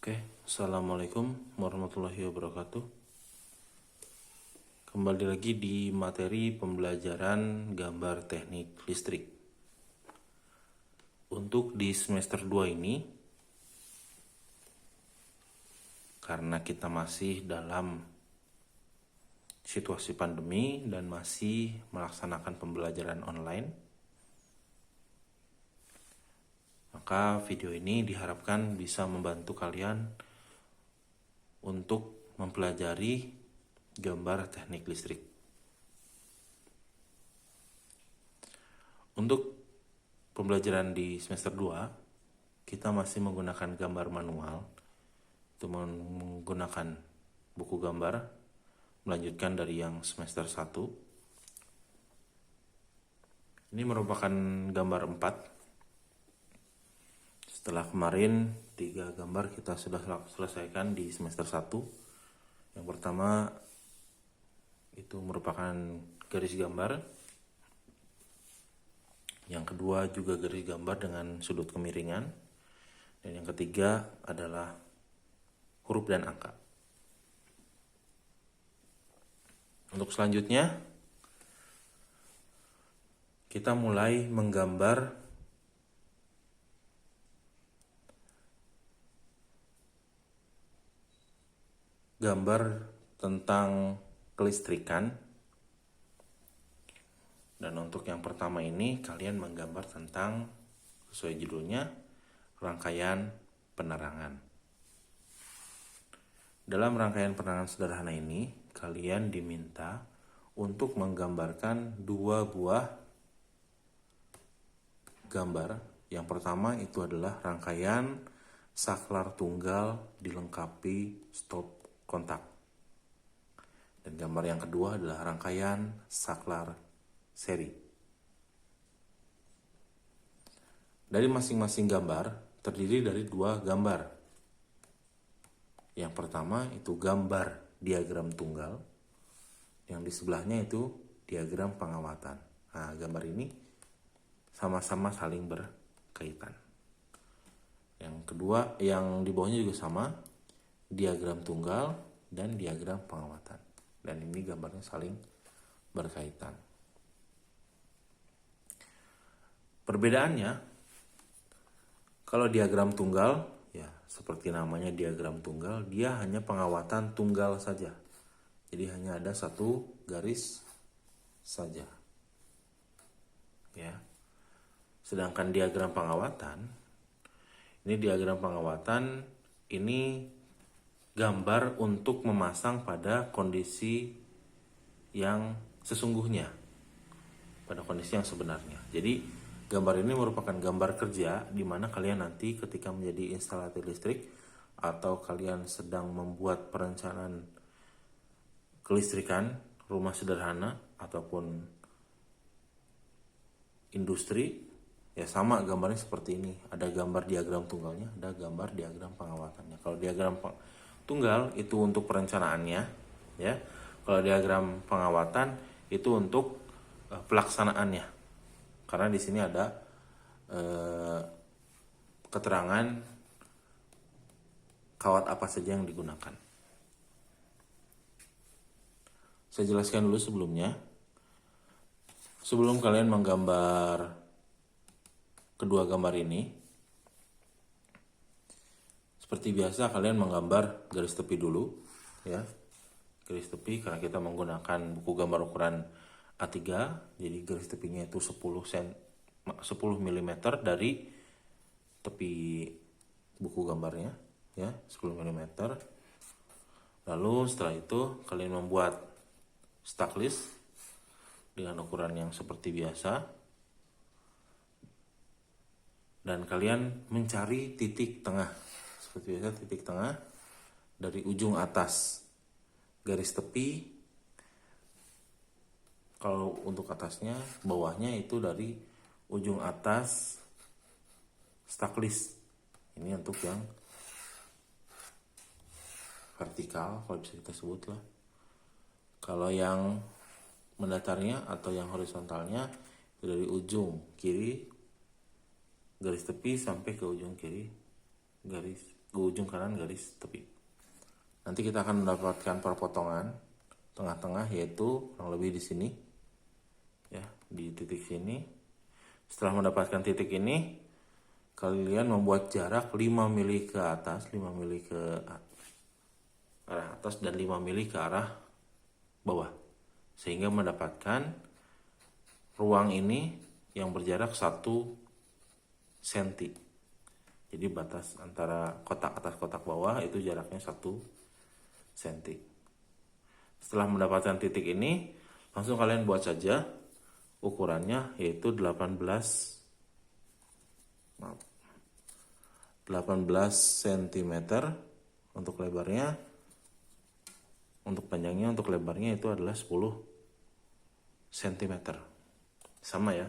Oke, Assalamualaikum warahmatullahi wabarakatuh. Kembali lagi di materi pembelajaran gambar teknik listrik. Untuk di semester 2 ini, karena kita masih dalam situasi pandemi dan masih melaksanakan pembelajaran online, maka video ini diharapkan bisa membantu kalian untuk mempelajari gambar teknik listrik. Untuk pembelajaran di semester 2, kita masih menggunakan gambar manual, itu menggunakan buku gambar, melanjutkan dari yang semester 1. Ini merupakan gambar 4. Setelah kemarin 3 gambar kita sudah selesaikan di semester 1. Yang pertama itu merupakan garis gambar. Yang kedua juga garis gambar dengan sudut kemiringan. Dan yang ketiga adalah huruf dan angka. Untuk selanjutnya kita mulai menggambar gambar tentang kelistrikan. Dan untuk yang pertama ini kalian menggambar tentang, sesuai judulnya, rangkaian penerangan. Dalam rangkaian penerangan sederhana ini, kalian diminta untuk menggambarkan 2 buah gambar. Yang pertama itu adalah rangkaian saklar tunggal dilengkapi stop kontak. Dan gambar yang kedua adalah rangkaian saklar seri. Dari masing-masing gambar terdiri dari 2 gambar. Yang pertama itu gambar diagram tunggal, yang di sebelahnya itu diagram pengawatan. Nah, gambar ini sama-sama saling berkaitan. Yang kedua, yang di bawahnya juga sama, diagram tunggal dan diagram pengawatan. Dan ini gambarnya saling berkaitan. Perbedaannya, kalau diagram tunggal, ya seperti namanya diagram tunggal, dia hanya pengawatan tunggal saja. Jadi hanya ada 1 garis saja. Ya. Sedangkan diagram pengawatan, ini gambar untuk memasang pada kondisi yang sesungguhnya, pada kondisi yang sebenarnya. Jadi gambar ini merupakan gambar kerja di mana kalian nanti ketika menjadi instalator listrik atau kalian sedang membuat perencanaan kelistrikan, rumah sederhana ataupun industri, ya sama gambarnya seperti ini. Ada gambar diagram tunggalnya, ada gambar diagram pengawatannya. Kalau diagram tunggal itu untuk perencanaannya, ya. Kalau diagram pengawatan itu untuk pelaksanaannya. Karena di sini ada keterangan kawat apa saja yang digunakan. Saya jelaskan dulu sebelumnya. Sebelum kalian menggambar kedua gambar ini, seperti biasa kalian menggambar garis tepi dulu, ya. Garis tepi karena kita menggunakan buku gambar ukuran A3, jadi garis tepinya itu 10 mm dari tepi buku gambarnya, ya, 10 mm. Lalu setelah itu kalian membuat stack list dengan ukuran yang seperti biasa. Dan kalian mencari titik tengah. Seperti biasa, titik tengah dari ujung atas garis tepi. Kalau untuk atasnya, bawahnya itu dari ujung atas stack list. Ini untuk yang vertikal, kalau bisa kita sebut lah. Kalau yang mendatarnya atau yang horizontalnya itu dari ujung kiri garis tepi sampai ke ujung kiri garis ujung kanan garis tepi. Nanti kita akan mendapatkan perpotongan tengah-tengah, yaitu kurang lebih di sini, ya, di titik sini. Setelah mendapatkan titik ini, kalian membuat jarak 5 mili ke atas, 5 mili ke arah atas dan 5 mili ke arah bawah, sehingga mendapatkan ruang ini yang berjarak 1 cm. Jadi batas antara kotak atas kotak bawah itu jaraknya 1 cm. Setelah mendapatkan titik ini, langsung kalian buat saja ukurannya, yaitu 18 cm untuk lebarnya. Untuk panjangnya, untuk lebarnya itu adalah 10 cm. Sama ya.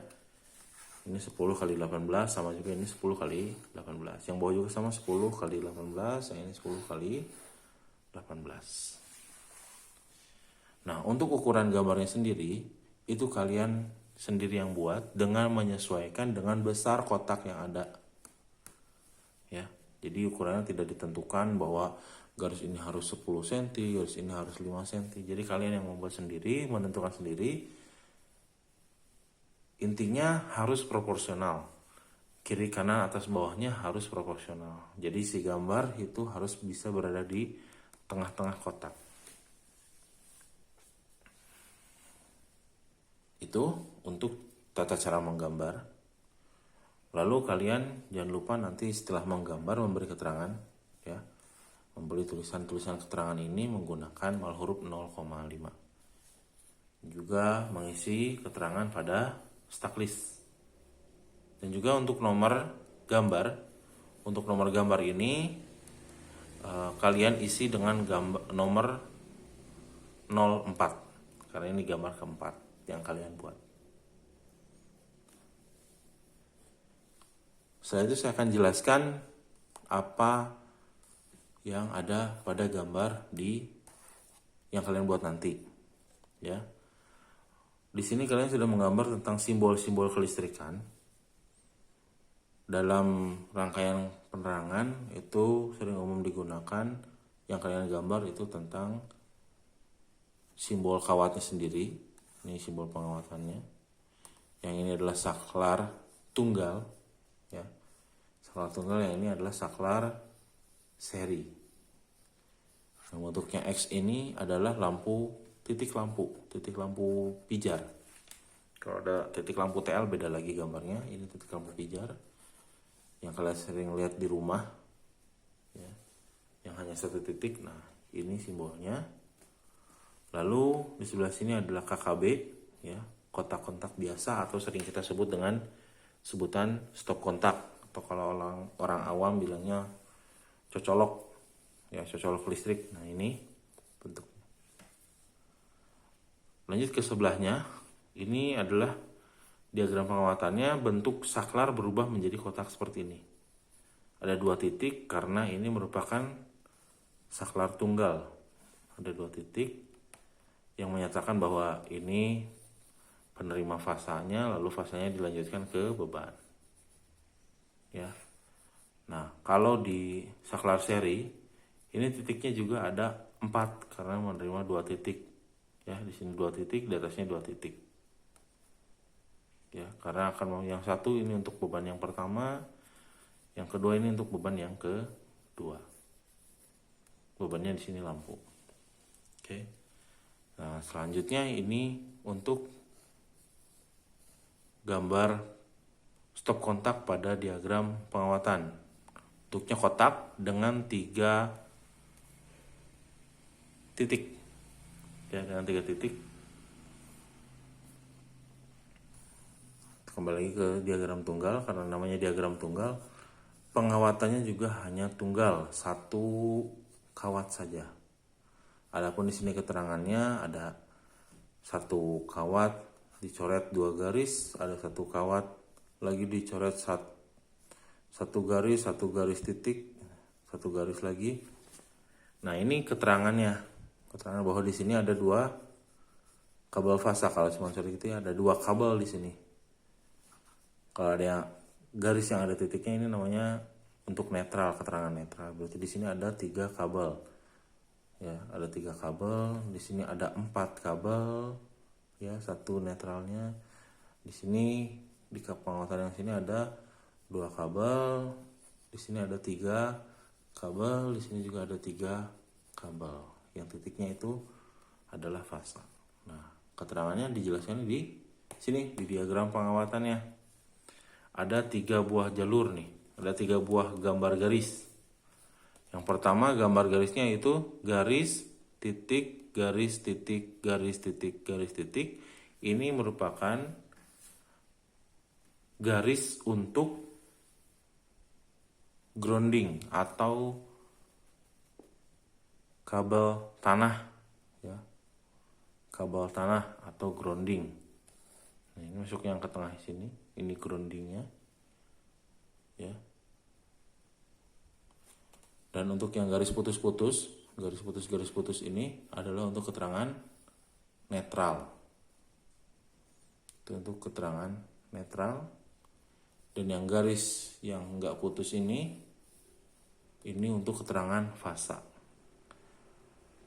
Ini 10 kali 18, sama juga ini 10 kali 18. Yang bawah juga sama 10 kali 18, yang ini 10 kali 18. Nah, untuk ukuran gambarnya sendiri, itu kalian sendiri yang buat dengan menyesuaikan dengan besar kotak yang ada. Ya, jadi ukurannya tidak ditentukan bahwa garis ini harus 10 cm, garis ini harus 5 cm. Jadi kalian yang membuat sendiri, menentukan sendiri. Intinya harus proporsional. Kiri kanan atas bawahnya harus proporsional. Jadi si gambar itu harus bisa berada di tengah-tengah kotak. Itu untuk tata cara menggambar. Lalu kalian jangan lupa nanti setelah menggambar memberi keterangan, ya. Memberi tulisan-tulisan keterangan ini menggunakan mal huruf 0,5. Juga mengisi keterangan pada stack-list. Dan juga untuk nomor gambar, ini kalian isi dengan nomor 04, karena ini gambar keempat yang kalian buat. Setelah itu saya akan jelaskan apa yang ada pada gambar yang kalian buat nanti, ya. Di sini kalian sudah menggambar tentang simbol-simbol kelistrikan. Dalam rangkaian penerangan itu sering umum digunakan, yang kalian gambar itu tentang simbol kawatnya sendiri. Ini simbol pengawatannya. Yang ini adalah saklar tunggal, ya. Saklar tunggal, yang ini adalah saklar seri. Yang bentuknya X ini adalah titik lampu pijar. Kalau ada titik lampu TL beda lagi gambarnya. Ini titik lampu pijar yang kalian sering lihat di rumah, ya, yang hanya satu titik. Nah, ini simbolnya. Lalu di sebelah sini adalah KKB, ya, kotak-kontak biasa atau sering kita sebut dengan sebutan stop kontak, atau kalau orang awam bilangnya cocolok, ya, cocolok listrik. Nah, ini bentuk. Lanjut ke sebelahnya, ini adalah diagram pengawatannya. Bentuk saklar berubah menjadi kotak seperti ini. Ada 2 titik karena ini merupakan saklar tunggal. Ada 2 titik yang menyatakan bahwa ini penerima fasanya, lalu fasanya dilanjutkan ke beban. Ya. Nah, kalau di saklar seri, ini titiknya juga ada 4 karena menerima 2 titik. Ya, di sini 2 titik, di atasnya 2 titik. Ya, karena akan yang satu ini untuk beban yang pertama, yang kedua ini untuk beban yang kedua. Bebannya di sini lampu. Oke. Nah, selanjutnya ini untuk gambar stop kontak pada diagram pengawatan. Bentuknya kotak dengan 3 titik. Ya, dengan 3 titik. Kembali lagi ke diagram tunggal, karena namanya diagram tunggal, pengawatannya juga hanya tunggal, 1 kawat saja. Adapun di sini keterangannya ada 1 kawat dicoret 2 garis, ada 1 kawat lagi dicoret 1 garis, 1 garis titik, 1 garis lagi. Nah, ini keterangannya. Keterangan bahwa di sini ada 2 kabel fasa. Kalau sponsor gitu ya, ada 2 kabel di sini. Kalau ada garis yang ada titiknya, ini namanya untuk netral, keterangan netral. Berarti di sini ada 3 kabel. Ya, ada 3 kabel. Di sini ada 4 kabel. Ya, 1 netralnya. Di sini di pengawasan yang sini ada 2 kabel. Di sini ada 3 kabel. Di sini juga ada 3 kabel. Yang titiknya itu adalah fasa. Nah, keterangannya dijelaskan di sini di diagram pengawatannya. Ada 3 buah jalur nih. Ada 3 buah gambar garis. Yang pertama gambar garisnya itu garis, titik, garis, titik, garis, titik, garis, titik. Ini merupakan garis untuk grounding atau kabel tanah, ya, kabel tanah atau grounding. Nah, ini masuk yang ke tengah sini, ini groundingnya, ya. Dan untuk yang garis putus-putus ini adalah untuk keterangan netral. Itu untuk keterangan netral. Dan yang garis yang enggak putus ini untuk keterangan fasa.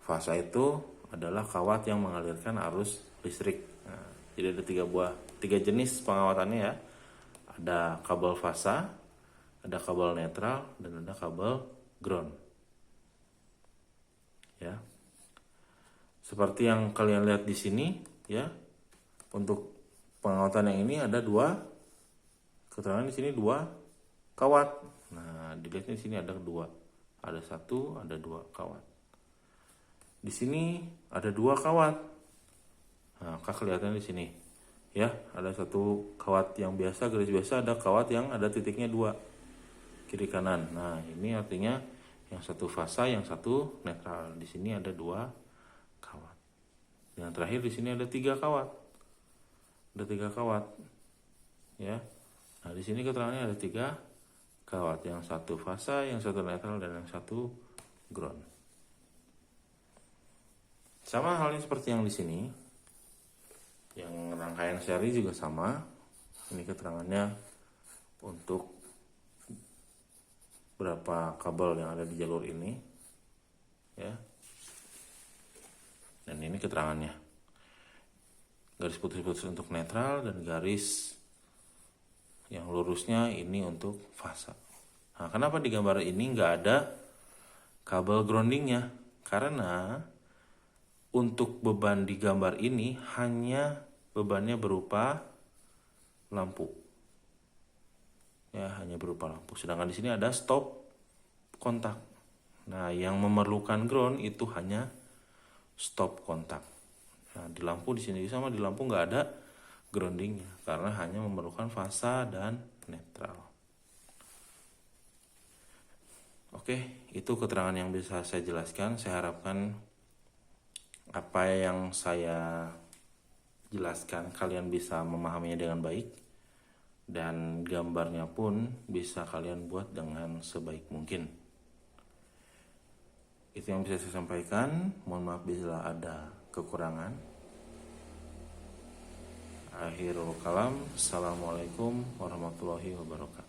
Fasa itu adalah kawat yang mengalirkan arus listrik. Nah, jadi ada 3 jenis pengawatannya, ya. Ada kabel fasa, ada kabel netral, dan ada kabel ground. Ya. Seperti yang kalian lihat di sini, ya. Untuk pengawatan yang ini ada 2 keterangan, di sini 2 kawat. Nah, dilihatnya di sini ada 2. Ada 1, ada 2 kawat. Di sini ada 2 kawat. Nah, kelihatan di sini. Ya, ada 1 kawat yang biasa, garis biasa, ada kawat yang ada titiknya 2 kiri kanan. Nah, ini artinya yang 1 fasa, yang 1 netral. Di sini ada 2 kawat. Yang terakhir di sini ada 3 kawat. Ada 3 kawat. Ya. Nah, di sini keterangannya ada 3 kawat, yang 1 fasa, yang 1 netral, dan yang 1 ground. Sama halnya seperti yang di sini. Yang rangkaian seri juga sama. Ini keterangannya untuk berapa kabel yang ada di jalur ini, ya. Dan ini keterangannya. Garis putus-putus untuk netral dan garis yang lurusnya ini untuk fasa. Nah, kenapa di gambar ini nggak ada kabel groundingnya? Karena untuk beban di gambar ini hanya bebannya berupa lampu. Ya, hanya berupa lampu. Sedangkan di sini ada stop kontak. Nah, yang memerlukan ground itu hanya stop kontak. Nah, di lampu di sini sama, di lampu nggak ada groundingnya karena hanya memerlukan fasa dan netral. Oke, itu keterangan yang bisa saya jelaskan. Saya harapkan apa yang saya jelaskan kalian bisa memahaminya dengan baik, dan gambarnya pun bisa kalian buat dengan sebaik mungkin. Itu yang bisa saya sampaikan. Mohon maaf bila ada kekurangan. Akhirul kalam. Assalamualaikum warahmatullahi wabarakatuh.